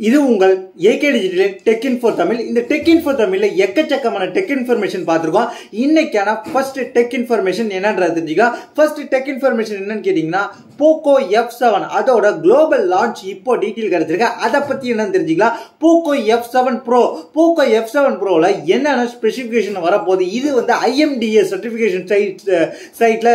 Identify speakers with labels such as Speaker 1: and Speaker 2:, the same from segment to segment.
Speaker 1: இது உங்கள் AK digital tech info Tamil. இந்த டெக் இன்ஃபோ தமிழ்ல எக்கச்சக்கமான டெக் இன்ஃபர்மேஷன் பார்த்துருக்கோம். இன்னைக்கான ஃபர்ஸ்ட் டெக் இன்ஃபர்மேஷன் என்னன்றது தெரிஞ்சுக்கலாம். ஃபர்ஸ்ட் டெக் இன்ஃபர்மேஷன் என்னன்னு கேட்டீங்கன்னா, போக்கோ F7 அதோட குளோபல் லான்ச் இப்போ டீட்டெயில் கிடைச்சிருக்கு. அதை பத்தி என்னன்னு தெரிஞ்சுக்கலாம். Poco F7 Pro, Poco F7 Proல என்னென்ன ஸ்பெசிஃபிகேஷன் வரப்போகுது, இது வந்து IMDA சர்டிஃபிகேஷன் சைட்ல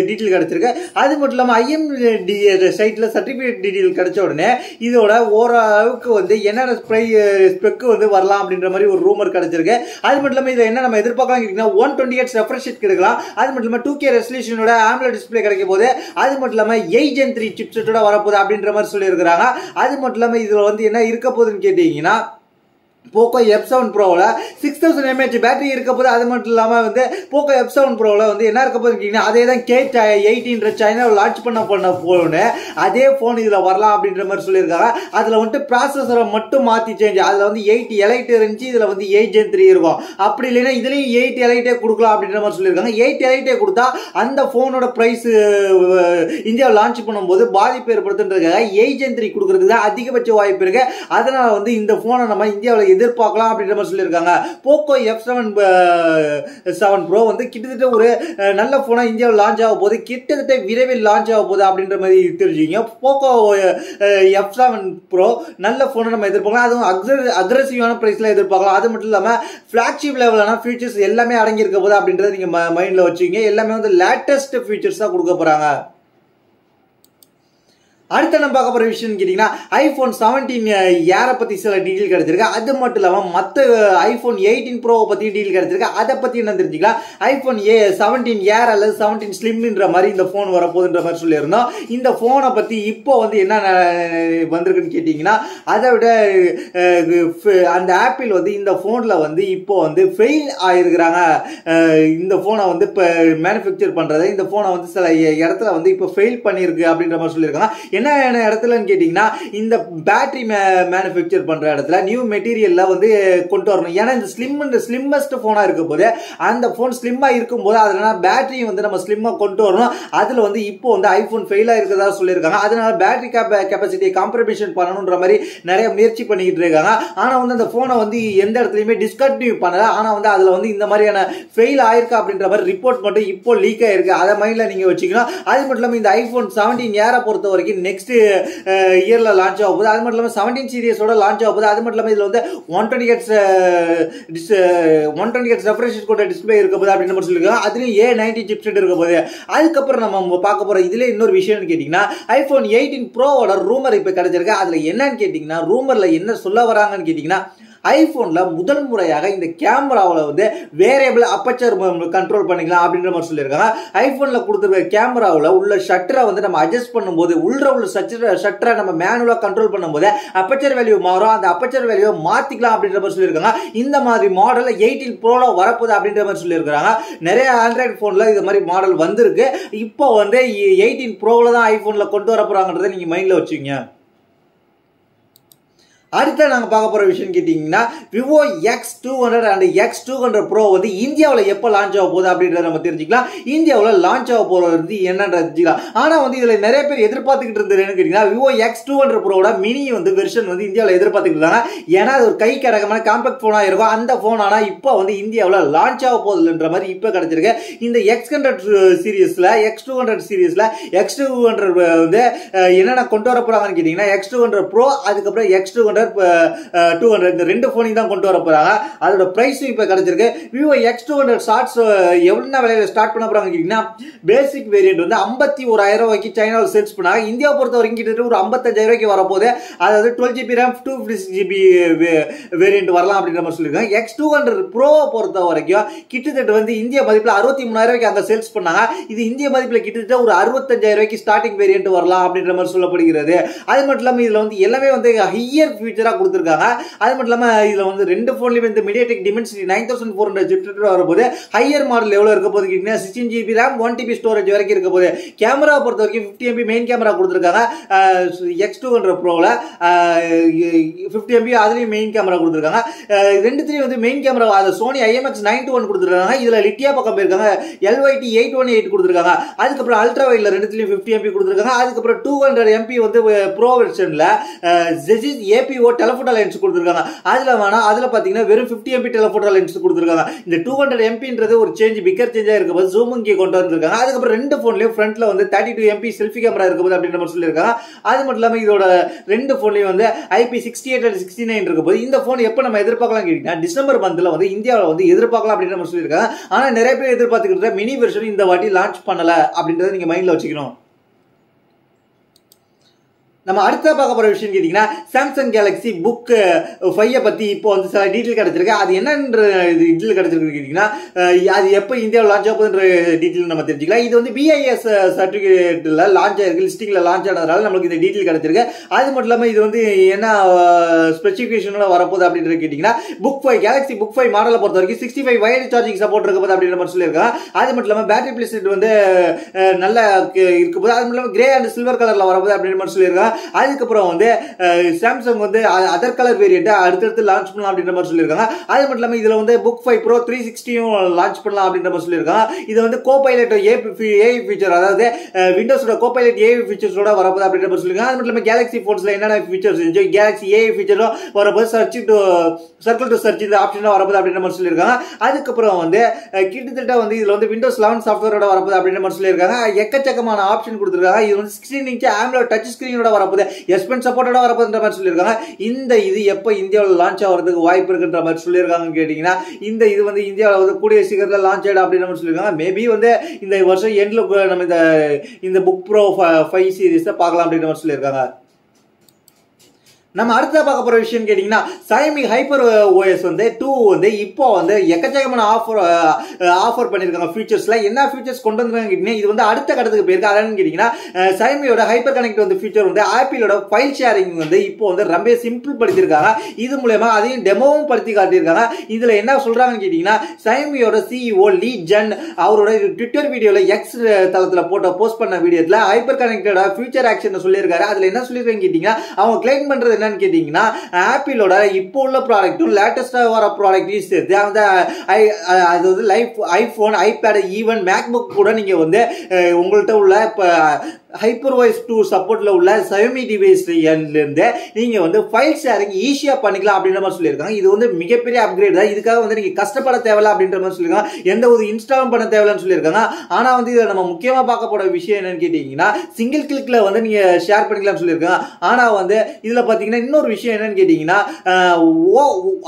Speaker 1: டீட்டெயில் கிடைச்சிருக்கு. அது மட்டும் இல்லாமல் IMDA சைட்ல சர்டிஃபிகேட் டீட்டெயில் கிடைச்ச உடனே இதோட ஓரளவுக்கு வந்து என்னென்ன ஸ்பெக் வந்து வரலாம் அப்படின்ற மாதிரி ஒரு ரூமர் கிடைச்சிருக்கு. அது மட்டும் இல்லாமல் இதில் என்ன நம்ம எதிர்பார்க்கலாம் கேட்டீங்கன்னா 120Hz ரெஃப்ரெஷ் ரேட் கிடைக்கலாம். அது மட்டும் இல்லாமல் 2K ரெசல்யூஷனோட AMOLED டிஸ்பிளே கிடைக்க போது. அது மட்டும் இல்லாமல் 8 Gen 3 சிப்செட்டோட வரப்போகுது அப்படின்ற மாதிரி சொல்லியிருக்கிறாங்க. அது மட்டும் இல்லாமல் இதில் வந்து என்ன இருக்க போகுதுன்னு கேட்டீங்கன்னா, போக்கோ F7 Proல 6000 mAh பேட்டரி இருக்க போது. அது மட்டும் இல்லாமல் வந்து போக்கோ F7 Proல வந்து என்ன இருக்க போகுதுன்னு அதே தான் K18 சைனாவில் லான்ச் பண்ண போன அதே போன் இதில் வரலாம் அப்படின்ற மாதிரி சொல்லியிருக்காங்க. அதில் வந்துட்டு ப்ராசஸரை மட்டும் மாற்றி சேஞ்ச், அதில் வந்து 8 Elite இருந்துச்சு, இதில் வந்து 8 Gen 3 இருக்கும். அப்படி இல்லைன்னா இதுலேயும் 8 Elite கொடுக்கலாம் அப்படின்ற மாதிரி சொல்லியிருக்காங்க. 8 Elite கொடுத்தா அந்த ஃபோனோட ப்ரைஸ் இந்தியாவில் லான்ச் பண்ணும்போது பாதிப்பு ஏற்படுத்துன்றதுக்காக 8 Gen 3 கொடுக்கறதுக்கு தான் அதிகபட்ச வாய்ப்பு இருக்கு. அதனால வந்து இந்த ஃபோனை நம்ம இந்தியாவில் எதிர்பார்க்கலாம் அப்படின்ற மாதிரி சொல்லியிருக்காங்க. போக்கோ F7 Pro வந்து கிட்டத்தட்ட ஒரு நல்ல போனா இந்தியாவில் லான்ச் ஆக போகுது, கிட்டத்தட்ட விரைவில் லான்ச் ஆக போகுது அப்படின்ற மாதிரி தெரிஞ்சுங்க. போக்கோ F7 Pro நல்ல போனை நம்ம எதிர்பார்க்கலாம். அதுவும் அக்ரெசிவான பிரைஸ்ல எதிர்பார்க்கலாம். அது மட்டும் இல்லாம பிளாக்ஷிப் லெவலான ஃபீச்சர்ஸ் எல்லாமே அடங்கி இருக்க போது அப்படின்றத நீங்க மைண்ட்ல வச்சுக்கீங்க. எல்லாமே வந்து லேட்டஸ்ட் ஃபீச்சர்ஸ் தான் கொடுக்க போறாங்க. அடுத்த நம்ம பார்க்க போற விஷயம் கேட்டீங்கன்னா, iPhone 17 ஏரை பத்தி சில டீட்டெயில் கிடைச்சிருக்கு. அது மட்டும் இல்லாம மற்ற iPhone 18 Pro பத்தி டீட்டெயில் கிடைச்சிருக்கு. அதை பத்தி என்ன தெரிஞ்சுக்கலாம். iPhone 17 ஏர் அல்லது 17 ஸ்லிம்ன்ற மாதிரி இந்த போன் வரப்போகுதுன்ற மாதிரி சொல்லியிருந்தோம். இந்த போனை பத்தி இப்போ வந்து என்ன வந்திருக்குன்னு கேட்டீங்கன்னா, அதை விட அந்த ஆப்பிள் வந்து இந்த போன்ல வந்து இப்போ வந்து ஃபெயில் ஆயிருக்கிறாங்க. இந்த போனை வந்து இப்போ மேனுஃபேக்சர் பண்றதை இந்த போனை வந்து சில இடத்துல வந்து இப்போ ஃபெயில் பண்ணிருக்கு அப்படின்ற மாதிரி சொல்லியிருக்காங்க. என்ன இடத்துலன்னு கேட்டீங்கன்னா, இந்த பேட்டரி மேனுஃபேக்சர் பண்ற இடத்துல நியூ மெட்டீரியல்ல வந்து கொண்டு வரணும். ஏன்னா இந்த ஸ்லிம்மஸ்ட் போனா இருக்க போது, அந்த போன் ஸ்லிம்மா இருக்கும்போது அதனால பேட்டரி வந்து நம்ம ஸ்லிம்மா கொண்டு வரணும். அதுல வந்து இப்போ வந்து ஐபோன் ஃபெயிலா இருக்கிறதா சொல்லியிருக்காங்க. அதனால பேட்டரி கெப்பாசிட்டியை காம்ப்ரமைஸ் பண்ணணும்ன்ற மாதிரி நிறைய முயற்சி பண்ணிக்கிட்டு இருக்காங்க. ஆனா வந்து அந்த போனை வந்து எந்த இடத்துலயுமே டிஸ்கண்டினியூ பண்ணல. ஆனா வந்து அதுல வந்து இந்த மாதிரியான ஃபெயில் ஆயிருக்கு அப்படின்ற மாதிரி ரிப்போர்ட் மட்டும் இப்போ லீக் ஆயிருக்கு. அதை மைண்ட்ல நீங்க வச்சுக்கணும். அது மட்டும் இல்லாம இந்த iPhone 17 ஏரை பொறுத்த வரைக்கும் நெக்ஸ்ட் இயர்ல லான்ச் ஆக போகுது. அது மட்டும் இல்லாம 17 சீரிஸோட லான்ச் ஆக போகுது. அது மட்டும் இல்லாம இதுல வந்து 120Hz ரெஃப்ரெஷ் கொண்ட டிஸ்பிளே இருக்க போகுது அப்படின்னு நம்ம சொல்லிருக்காங்க. அதுலயும் A90 சிப்செட் இருக்க போகுது. அதுக்கப்புறம் நம்ம பார்க்க போற இதுல இன்னொரு விஷயம்னு கேட்டீங்கன்னா, iPhone 18 Proவோட ரூமர் இப்ப கிடைச்சிருக்கு. அதுல என்னன்னு கேட்டீங்கன்னா, ரூமர்ல என்ன சொல்ல வராங்கன்னு கேட்டீங்கன்னா, ஐபோன்ல முதல் முறையாக இந்த கேமராவில் வந்து வேரியபிள் அப்பச்சர் கண்ட்ரோல் பண்ணிக்கலாம் அப்படின்ற மாதிரி சொல்லியிருக்காங்க. ஐபோன்ல கொடுத்துருக்க கேமராவில் உள்ள ஷட்டரை வந்து நம்ம அட்ஜஸ்ட் பண்ணும்போது உள்ள ஷட்டரை நம்ம மேனுவலா கண்ட்ரோல் பண்ணும்போது அப்பச்சர் வேல்யூ மாறும். அந்த அப்பச்சர் வேல்யூ மாத்திக்கலாம் அப்படின்ற மாதிரி சொல்லியிருக்காங்க. இந்த மாதிரி மாடல் 18 Proல வரப்போகுது அப்படின்ற மாதிரி சொல்லியிருக்காங்க. நிறைய ஆண்ட்ராய்டு போன்ல இது மாதிரி மாடல் வந்திருக்கு. இப்போ வந்து 18 Proல தான் ஐபோன்ல கொண்டு வர போறாங்கன்றதை நீங்க மைண்ட்ல வச்சுக்கீங்க. அடுத்த நாங்க பார்க்க போற விஷயம் கேட்டீங்கன்னா, Vivo X200 and X200 Pro வந்து இந்தியாவில் எப்போ லான்ச் ஆக போகுது அப்படின்றத நம்ம தெரிஞ்சுக்கலாம். இந்தியாவில் லான்ச் ஆக போறது என்னன்றது தெரிஞ்சுக்கலாம். ஆனா வந்து இதுல நிறைய பேர் எதிர்பார்த்துக்கிட்டு இருந்தது என்ன கேட்டீங்கன்னா, விவோ X200 Proவோட மினி வந்து வெர்ஷன் வந்து இந்தியாவில் எதிர்பார்த்துக்கிட்டு இருந்தாங்க. ஏன்னா அது ஒரு கைக்கு அடக்கமான காம்பேக்ட் போனா இருக்கும். அந்த போன் ஆனா இப்போ வந்து இந்தியாவில் லான்ச் ஆக போகுதுன்ற மாதிரி இப்போ கிடைச்சிருக்கு. இந்த X200 சீரீஸ்ல X200 வந்து என்னென்ன கொண்டு வர போறாங்கன்னு கேட்டீங்கன்னா, X200 Pro அதுக்கப்புறம் X200 200 இந்த ரெண்டு போனையும் தான் கொண்டு வர போறாங்க. அதோட பிரைஸும் இப்ப கிடைச்சிருக்கு. விவோ X200 ஷார்ட்ஸ் எவ்வளவு விலையில ஸ்டார்ட் பண்ண போறாங்க கேட்டீங்கன்னா, பேசிக் வேரியன்ட் வந்து 51,000 ரூபாய்க்கு சைனாவில் சேல்ஸ் பண்ணாங்க. இந்தியா பொறுத்த வரைக்கும் கிட்டத்தட்ட ஒரு 55,000 ரூபாய்க்கு வரப்போகுது. அதாவது 12GB RAM 256GB வேரியன்ட் வரலாம் அப்படின்ற மாதிரி சொல்லியிருக்காங்க. X200 Pro பொறுத்த வரைக்கும் கிட்டத்தட்ட வந்து இந்திய மதிப்பில் 63,000 ரூபாய்க்கு அங்க சேல்ஸ் பண்ணாங்க. இது இந்திய மதிப்பில் கிட்டத்தட்ட ஒரு 65,000 ரூபாய்க்கு ஸ்டார்டிங் வேரியன்ட் வரலாம் அப்படின்ற மாதிரி சொல்லப்படுகிறது. அது மட்டும் இல்லாம இதுல வந்து எல்லாமே வந்து ஹையர் ஃபீச்சரா கொடுத்திருக்காங்க. அது மட்டும் இல்லாம இதுல வந்து ரெண்டு போன்லயும் இந்த MediaTek Dimensity 9400 சிப்செட் வரப்போது. ஹையர் மாடல் எவ்வளவு இருக்க போகுது கேட்டீங்கன்னா, 16GB RAM 1TB ஸ்டோரேஜ் வரைக்கும் இருக்க போது. கேமரா பொறுத்த வரைக்கும் 50MP மெயின் கேமரா கொடுத்திருக்காங்க. X200 Proல 50MP அதுலயும் மெயின் கேமரா கொடுத்திருக்காங்க. ரெண்டுத்துலயும் வந்து மெயின் கேமரா அது Sony IMX921 கொடுத்திருக்காங்க. இதுல லிட்டியா பக்கம் போயிருக்காங்க. LYT818 கொடுத்திருக்காங்க. அதுக்கப்புறம் அல்ட்ரா வைட்ல ரெண்டுத்துலயும் 50MP கொடுத்திருக்காங்க. அதுக்கப்புறம் 200MP வந்து ப்ரோ வெர்ஷன்ல ZZIP LPO டெலிஃபோட்டோ லென்ஸ் கொடுத்துருக்காங்க. அதுல பாத்தீங்கன்னா வெறும் 50 MP டெலிஃபோட்டோ லென்ஸ் கொடுத்துருக்காங்க. இந்த 200 MPன்றது ஒரு சேஞ்ச், பிக்கர் சேஞ்சா இருக்கும்போது ஜூம் இங்கே கொண்டு வந்திருக்காங்க. அதுக்கப்புறம் ரெண்டு போன்லயும் ஃப்ரண்ட்ல வந்து 32 MP செல்ஃபி கேமரா இருக்கும்போது அப்படின்ற மாதிரி சொல்லியிருக்காங்க. அது மட்டும் இல்லாம இதோட ரெண்டு போன்லயும் வந்து IP68 and 69 இருக்கும்போது இந்த போன் எப்ப நம்ம எதிர்பார்க்கலாம் கேட்டீங்கன்னா டிசம்பர் மந்த்ல வந்து இந்தியாவில் வந்து எதிர்பார்க்கலாம் அப்படின்ற மாதிரி சொல்லியிருக்காங்க. ஆனா நிறைய பேர் எதிர்பார்த்துக்கிட்ட மினி வெர்ஷன் இந்த வாட்டி லான்ச் பண்ணல அப்படின்றத நீங்க மைண்ட்ல வச்சுக்கணும். நம்ம அடுத்த பார்க்க போற விஷயம் கேட்டீங்கன்னா சாம்சங் கேலக்ஸி புக் 5 பத்தி இப்போ வந்து சில டீட்டெயில் கிடைச்சிருக்கு. அது என்னன்ற டீட்டெயில் கிடைச்சிருக்கு கேட்டீங்கன்னா அது எப்போ இந்தியாவில் லான்ச் ஆகுதுன்ற டீட்டெயில் நம்ம தெரிஞ்சுக்கலாம். இது வந்து BIS சர்டிபிகேட்ல லான்ச் ஆயிருக்கு, லிஸ்டிங்ல லான்ச் ஆனதுனால நம்மளுக்கு இந்த டீட்டெயில் கிடைச்சிருக்கு. அது மட்டும் இல்லாம இது வந்து என்ன ஸ்பெசிபிகேஷனோட வரப்போகுது அப்படின்றது கேட்டீங்கன்னா புக் 5 கேலக்ஸி புக் 5 மாடலை பொறுத்த வரைக்கும் 65 வயர்டு சார்ஜிங் சப்போர்ட் இருக்க போது அப்படின்ற மாதிரி சொல்லியிருக்காங்க. அது மட்டும் இல்லாம பேட்டரி பிளேஸ்மெண்ட் வந்து நல்ல இருக்க போது. அது மட்டும் இல்லாம கிரே அண்ட் சில்வர் கலர்ல வரப்போகுது அப்படின்ற மாதிரி சொல்லியிருக்காங்க. அதுக்கப்புறம் வந்து சாம்சங் வந்து அதர் கலர் வேரியன்ட் அடுத்தடுத்து லான்ச் பண்ணலாம் அப்படின்ற மாதிரி சொல்லியிருக்காங்க. அது மட்டும் இல்லாம இதுல வந்து புக் 5 Pro 360யும் லான்ச் பண்ணலாம் அப்படின்ற மாதிரி சொல்லியிருக்காங்க. இது வந்து கோபைலட் AI ஃபீச்சர், அதாவது விண்டோஸோட கோபைலட் AI ஃபீச்சர்ஸோட வரப்போகுது அப்படின்ற மாதிரி சொல்லியிருக்காங்க. அது மட்டும் இல்லாம கேலக்ஸி போன்ஸ்ல என்னென்ன ஃபீச்சர்ஸ் இருந்துச்சு கேலக்ஸி AI ஃபீச்சரும் வரப்போது, சர்க்கிள் டு சர்ச் இந்த ஆப்ஷனும் வரப்போகுது அப்படின்ற மாதிரி சொல்லியிருக்காங்க. அதுக்கப்புறம் வந்து கிட்டத்தட்ட வந்து இதுல வந்து விண்டோஸ் 11 சாஃப்ட்வேரோட வரப்போகுது அப்படின்ற மாதிரி சொல்லியிருக்காங்க. எக்கச்சக்கமான ஆப்ஷன் கொடுத்துருக்காங்க. இது வந்து 16 இன்ச் AMOLED டச் ஸ்கிரீனோட வரப்போகுது, S Pen சப்போர்ட்டோட வரப்போகுதுன்ற மாதிரி சொல்லியிருக்காங்க. இது எப்போ இந்தியாவில் லான்ச் ஆகிறதுக்கு வாய்ப்பு இருக்குன்ற மாதிரி சொல்லியிருக்காங்க கேட்டீங்கன்னா இது வந்து இந்தியாவில் வந்து கூடிய சீக்கிரத்தில் லான்ச் ஆயிடும் அப்படின்ற மாதிரி சொல்லியிருக்காங்க. மேபி வந்து இந்த வருஷம் எண்ட்ல நம்ம இந்த புக் ப்ரோ 5 சீரீஸை பார்க்கலாம் அப்படின்ற மாதிரி சொல்லியிருக்காங்க. நம்ம அடுத்த பார்க்க போற விஷயம் கேட்டீங்கன்னா Xiaomi Hyper OS வந்து 2 வந்து இப்போ வந்து எக்கச்சக்கமான ஆஃபர் பண்ணிருக்காங்க. ஃபீச்சர்ஸ்ல என்ன ஃபீச்சர்ஸ் கொண்டு வந்தாங்க கேட்டீங்கன்னா இது வந்து அடுத்த கட்டத்துக்கு போயிருக்கு. அதான்னு கேட்டீங்கன்னா Xiaomiயோட ஹைப்பர் கனெக்ட் வந்து ஃபீச்சர் வந்து ஆப்பிளோட ஃபைல் ஷேரிங் வந்து இப்போ வந்து ரொம்ப சிம்பிள் படுத்திருக்காங்க. இது மூலமா அதையும் டெமோவும் படுத்தி காட்டியிருக்காங்க. இதுல என்ன சொல்றாங்கன்னு கேட்டீங்கன்னா Xiaomiயோட CEO லீ ஜன் அவரோட ட்விட்டர் வீடியோல எக்ஸ் தளத்துல போஸ்ட் பண்ண வீடியோல ஹைப்பர் கனெக்டோட ஃபியூச்சர் ஆக்ஷன் சொல்லியிருக்காரு. அதுல என்ன சொல்லியிருக்காங்க கேட்டீங்கன்னா அவங்க கிளைம் பண்றது கேட்டீங்கன்னா ஆப்பிளோட இப்போ உள்ள ப்ராடக்ட்டும் லேட்டஸ்டா வர ப்ராடக்ட்டையும் சேர்த்து அந்த அதாவது ஐபோன், ஐபேட், ஈவன் மேக்புக் கூட நீங்க வந்து உங்கள்கிட்ட உள்ள இப்போ HyperOS 2 சப்போர்ட்ல உள்ள Xiaomi டிவைஸ்ல இருந்து நீங்க வந்து ஃபைல் ஷேரிங் ஈஸியா பண்ணிக்கலாம் அப்படின்ற மாதிரி சொல்லியிருக்காங்க. இது வந்து மிகப்பெரிய அப்கிரேட் தான். இதுக்காக வந்து நீங்க கஷ்டப்பட தேவையில்ல அப்படின்ற மாதிரி சொல்லியிருக்காங்க. எந்த ஒரு இன்ஸ்டாலும் பண்ண தேவையில்லைன்னு சொல்லியிருக்காங்க. ஆனா வந்து இதை நம்ம முக்கியமா பார்க்க போற விஷயம் என்னன்னு கேட்டீங்கன்னா சிங்கிள் கிளிக்ல வந்து நீங்க ஷேர் பண்ணிக்கலாம்னு சொல்லியிருக்காங்க. ஆனா வந்து இதுல பாத்தீங்கன்னா இன்னொரு விஷயம் என்னன்னு கேட்டீங்கன்னா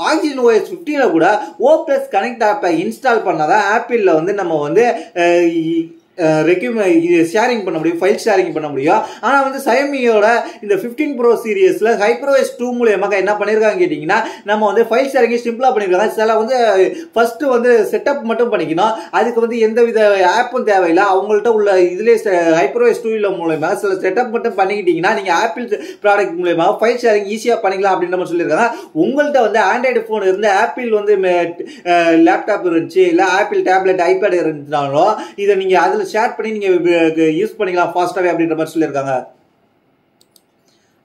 Speaker 1: Oxygen OS 15ல கூட O+ கனெக்ட் ஆப்பை இன்ஸ்டால் பண்ணாதான் ஆப்பிள்ல வந்து நம்ம வந்து ஷேரிங் பண்ண முடியும், ஃபைல் ஷேரிங் பண்ண முடியும். ஆனா வந்து Xiaomiயோட இந்த 15 Pro சீரிஸ்ல HyperOS 2 மூலமா என்ன பண்ணிருக்காங்க கேட்டீங்கன்னா நம்ம வந்து ஃபைல் ஷேரிங் சிம்பிளா பண்ணிருக்காங்க. சில வந்து ஃபர்ஸ்ட் வந்து செட்டப் மட்டும் பண்ணிக்கணும், அதுக்கு வந்து எந்தவித ஆப்பும் தேவையில்லை. அவங்கள்ட்ட உள்ள இதுல HyperOS 2 மூலமா சில செட்டப் மட்டும் பண்ணிக்கிட்டீங்கன்னா நீங்க ஆப்பிள் ப்ராடக்ட் மூலமா ஃபைல் ஷேரிங் ஈஸியா பண்ணிக்கலாம் அப்படின்ற மாதிரி சொல்லியிருக்காங்க. உங்கள்ட்ட வந்து ஆண்ட்ராய்டு போன் இருந்து ஆப்பிள் வந்து லேப்டாப் இருந்துச்சு, இல்ல ஆப்பிள் டேப்லெட், ஐபேட் இருந்துச்சுனாலும் இதை நீங்க அதுல ஷேர் பண்ணி நீங்க யூஸ் பண்ணிக்கலாம் ஃபாஸ்டாவே அப்படின்ற மாதிரி சொல்லியிருக்காங்க.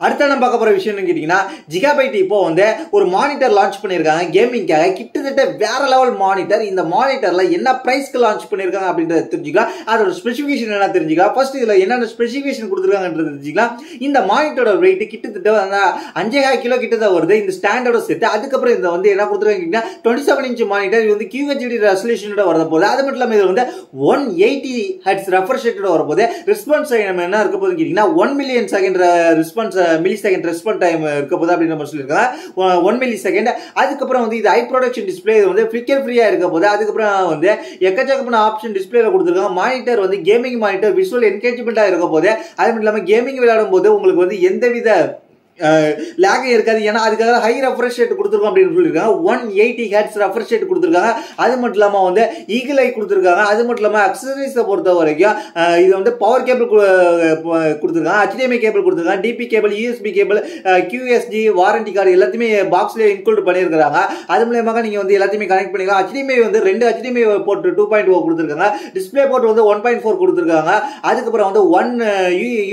Speaker 1: அடுத்த நம்ம பார்க்க போற விஷயம் கேட்டீங்கன்னா ஜிகாபைட் இப்போ வந்து ஒரு மானிட்டர் லான்ச் பண்ணிருக்காங்க கேமிங்காக. கிட்டத்தட்ட வேற லெவல் மானிட்டர். இந்த மானிட்டர்ல என்ன பிரைஸ்க்கு லான்ச் பண்ணிருக்காங்க அப்படின்றத தெரிஞ்சுக்கலாம். அதோட ஸ்பெசிபிகேஷன் என்ன தெரிஞ்சுக்கலாம். ஃபர்ஸ்ட் இதுல என்னென்ன ஸ்பெசிபிகேஷன் கொடுத்துருக்காங்கன்றது தெரிஞ்சுக்கலாம். இந்த மானிட்டரோட வெயிட் கிட்டத்தட்ட 5.5 கிலோ கிட்ட வருது இந்த ஸ்டாண்டர்டோட செட். அதுக்கப்புறம் இந்த வந்து என்ன கொடுத்துருக்காங்க 27 இன்ச் மானிட்டர். இது வந்து QHD ரெசல்யூஷனோட வரத போகுது. அது மட்டும் இல்லாம இது வந்து 180 ஹெர்ட்ஸ் ரெஃப்ரெஷ் ரேட்டோட வர போகுது. ரெஸ்பான்ஸ் டைம் என்ன இருக்க போகுதுன்னு கேட்டீங்கன்னா 1 million second response milli second response time இருக்க போது அப்படின்னு நம்ம சொல்லியிருக்காங்க 1 மில்லி செகண்ட். அதுக்கப்புறம் வந்து இது ஹை ப்ரொடக்ஷன் டிஸ்பிளே வந்து ஃபிளிக்கர் ஃப்ரீயா இருக்க போது. அதுக்கப்புறம் வந்து எக்கச்சக்கமான ஆப்ஷன் டிஸ்பிளேல கொடுத்துருக்காங்க. மானிட்டர் வந்து கேமிங் மானிட்டர், விஷுவல் என்கேஜ்மெண்டா இருக்க போது. அது மட்டும் இல்லாம கேமிங் விளையாடும் போது உங்களுக்கு வந்து எந்தவித லாக் இருக்காது. ஏன்னா அதுக்காக ஹை ரெஃப்ரெஷ் ரேட் கொடுத்துருக்கோம் அப்படின்னு சொல்லியிருக்காங்க. 180 ஹெர்ட்ஸ் ரெஃப்ரெஷ் ரேட் கொடுத்துருக்காங்க. அது மட்டும் இல்லாம வந்து ஈகிள் ஐ கொடுத்துருக்காங்க. அது மட்டும் இல்லாம அக்சசரிஸை பொறுத்த வரைக்கும் இது வந்து பவர் கேபிள் கொடுத்துருக்காங்க, HDMI கேபிள் கொடுத்துருக்காங்க, DP cable, USB cable, QSD warranty card எல்லாத்தையுமே பாக்ஸ்ல இன்க்ளூட் பண்ணியிருக்காங்க. அது மூலமாக நீங்க வந்து எல்லாத்தையுமே கனெக்ட் பண்ணிக்கலாம். HDMI வந்து 2 HDMI போர்ட் 2.0 கொடுத்துருக்காங்க. டிஸ்பிளே போர்ட் வந்து 1.4 கொடுத்துருக்காங்க. அதுக்கப்புறம் வந்து 1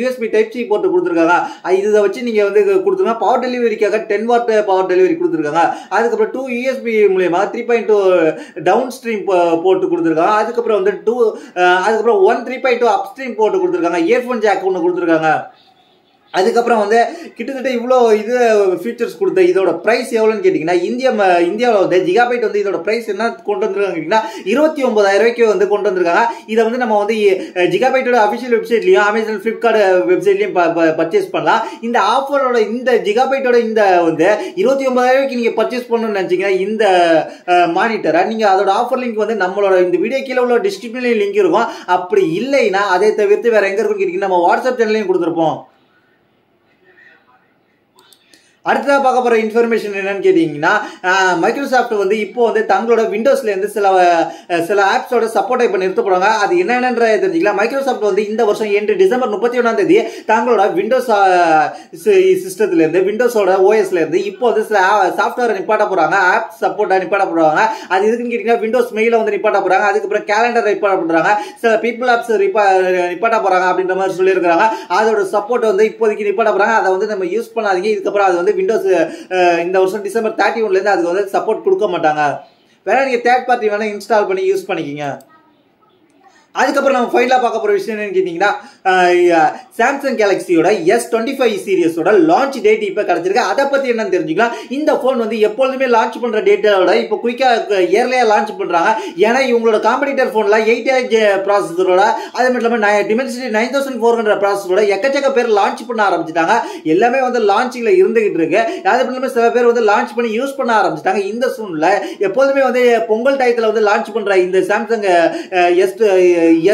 Speaker 1: USB Type C போர்ட் கொடுத்துருக்காங்க. இதை வச்சு நீங்க வந்து கொடுத்துருக்காங்க. பவர் டெலிவரிக்காக 10 வாட் பவர் டெலிவரி கொடுத்துருக்காங்க. அதுக்கப்புறம் 2 USB மூலமா 3.2 டவுன் ஸ்ட்ரீம் போட்டு கொடுத்துருக்காங்க. அதுக்கப்புறம் வந்து 1 3.2 அப் ஸ்ட்ரீம் போட்டு கொடுத்துருக்காங்க. இயர்போன் ஜாக் ஒன்று கொடுத்துருக்காங்க. அதுக்கப்புறம் வந்து கிட்டத்தட்ட இவ்வளோ இது ஃபீச்சர்ஸ் கொடுத்த இதோட ப்ரைஸ் எவ்வளோன்னு கேட்டிங்கன்னா இந்தியாவில் வந்து ஜிகாபைட் வந்து இதோட ப்ரைஸ் என்ன கொண்டு வந்திருக்காங்க கேட்டிங்கன்னா 29,000 வந்து கொண்டு வந்திருக்காங்க. இதை வந்து நம்ம வந்து ஜிகாபைட்டோட அஃபிஷியல் வெப்சைட்லையும் அமேசான் ஃப்ளிப்கார்ட் வெப்சைட்லையும் பர்ச்சேஸ் பண்ணலாம். இந்த ஆஃபரோட இந்த ஜிகாபைட்டோட இந்த வந்து 29,000 நீங்கள் பர்ச்சேஸ் பண்ணணும்னு நினச்சிங்கன்னா இந்த மானிட்டரை நீங்கள் அதோட ஆஃபர் லிங்க் வந்து நம்மளோட இந்த வீடியோ கீழே உள்ள டிஸ்கிரிப்ஷன்லையும் லிங்க் இருக்கும். அப்படி இல்லைன்னா அதை தவிர்த்து வேற எங்கே இருக்குன்னு கேட்டிங்கன்னா நம்ம வாட்ஸ்அப் சேனல்லையும் கொடுத்துருப்போம். அடுத்ததாக பார்க்க போகிற இன்ஃபர்மேஷன் என்னன்னு கேட்டிங்கன்னா மைக்ரோசாஃப்ட் வந்து இப்போ வந்து தங்களோட விண்டோஸ்லேருந்து சில ஆப்ஸோட சப்போர்ட் இப்போ நிறுத்த போகிறாங்க. அது என்னென்னன்ற தெரிஞ்சுக்கலாம். மைக்ரோசாஃப்ட் வந்து இந்த வருஷம் என்று டிசம்பர் 31 தங்களோட விண்டோஸ் சிஸ்டத்துலேருந்து விண்டோஸோட ஓஎஸ்லேருந்து இப்போ வந்து சில சாஃப்ட்வேரை நிப்பாட்ட போகிறாங்க. ஆப் சப்போர்ட்டை நிப்பாட்ட போகிறாங்க. அது எதுக்குன்னு கேட்டிங்கன்னா விண்டோஸ் மெயிலை வந்து நிப்பாட்ட போகிறாங்க. அதுக்கப்புறம் கேலண்டர் நிப்பாட்ட பண்ணுறாங்க. சில பீப்புள் ஆப்ஸ் நிப்பாட்ட போகிறாங்க அப்படின்ற மாதிரி சொல்லியிருக்கிறாங்க. அதோட சப்போர்ட் வந்து இப்போதைக்கு நிப்பாட்ட போகிறாங்க. அதை வந்து நம்ம யூஸ் பண்ணாதீங்க. இதுக்கப்புறம் அது வந்து விண்டோஸ் இந்த வருஷம் டிசம்பர் 31 இருந்து அதுக்கு வந்து சப்போர்ட் கொடுக்க மாட்டாங்க. வேணா நீங்க தேர்ட் பார்ட்டி வேணா இன்ஸ்டால் பண்ணி யூஸ் பண்ணிக்கிங்க. அதுக்கப்புறம் நம்ம ஃபைனலாக பார்க்க போகிற விஷயம் என்னன்னு கேட்டிங்கன்னா சாம்சங் கேலக்ஸியோட S25 சீரியஸோட லான்ச் டேட் இப்போ கிடச்சிருக்கு. அதை பற்றி என்னன்னு தெரிஞ்சுக்கலாம். இந்த ஃபோன் வந்து எப்பொழுதுமே லான்ச் பண்ணுற டேட்டோட இப்போ குயிக்காக இயர்லியாக லான்ச் பண்ணுறாங்க. ஏன்னா இவங்களோட காம்படிட்டர் ஃபோனில் 8 ப்ராசஸரோட அது மட்டும் இல்லாமல் டிமென்சிட்டி 9400 ப்ராசஸரோட எக்கச்சக்க பேர் லான்ச் பண்ண ஆரம்பிச்சிட்டாங்க. எல்லாமே வந்து லான்ச்சிங்கில் இருந்துகிட்டு இருக்கு. அது மட்டும் இல்லாமல் சில பேர் வந்து லான்ச் பண்ணி யூஸ் பண்ண ஆரம்பிச்சிட்டாங்க. இந்த சூழ்நிலை எப்போதுமே வந்து பொங்கல் டயத்தில் வந்து லான்ச் பண்ணுற இந்த சாம்சங்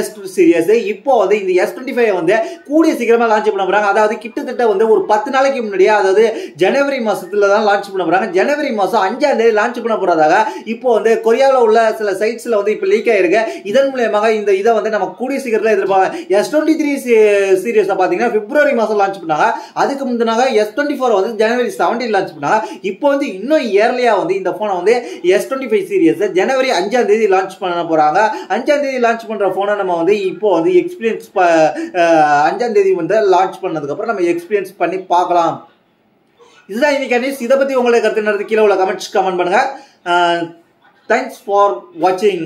Speaker 1: S2 சீரியஸ் இப்போ வந்து இந்த S25 வந்து கூடிய சீக்கிரமா லான்ச் பண்ண போறாங்க. அதாவது கிட்டத்தட்ட வந்து ஒரு 10 நாளைக்கு முன்னாடியே, அதாவது ஜனவரி மாசத்துல தான் லான்ச் பண்ண போறாங்க. ஜனவரி மாசம் 5ஆம் தேதி லான்ச் பண்ண போறதாக இப்போ வந்து கொரியாவில் உள்ள சில சைட்ஸ்ல வந்து இப்போ லீக் ஆயிருக்கு. இதன் மூலமாக இந்த இதை வந்து நம்ம கூடிய சீக்கிரத்தில் எதிர்பார்க்க. S23 சீரியஸ் பாத்தீங்கன்னா பிப்ரவரி மாசம் லான்ச் பண்ணாங்க. அதுக்கு முன்னாக S24 வந்து ஜனவரி 17 லான்ச் பண்ணாங்க. இப்போ வந்து இன்னும் இயர்லியா வந்து இந்த போனை வந்து S25 சீரியஸ் ஜனவரி 5ஆம் தேதி லான்ச் பண்ண போறாங்க. 5ஆம் தேதி லான்ச் பண்ற போனை நம்ம வந்து இப்போ வந்து எக்ஸ்பீரியன்ஸ் 5ஆம் தேதி வந்து லான்ச் பண்ணதுக்கு அப்புறம் நம்ம எக்ஸ்பீரியன்ஸ் பண்ணி பார்க்கலாம். இதுதான் இன்னைக்கு நியூஸ். இதை பத்தி உங்களுடைய கருத்து கீழே உள்ள கமெண்ட் பண்ணுங்க. தேங்க்ஸ் ஃபார் வாட்சிங்.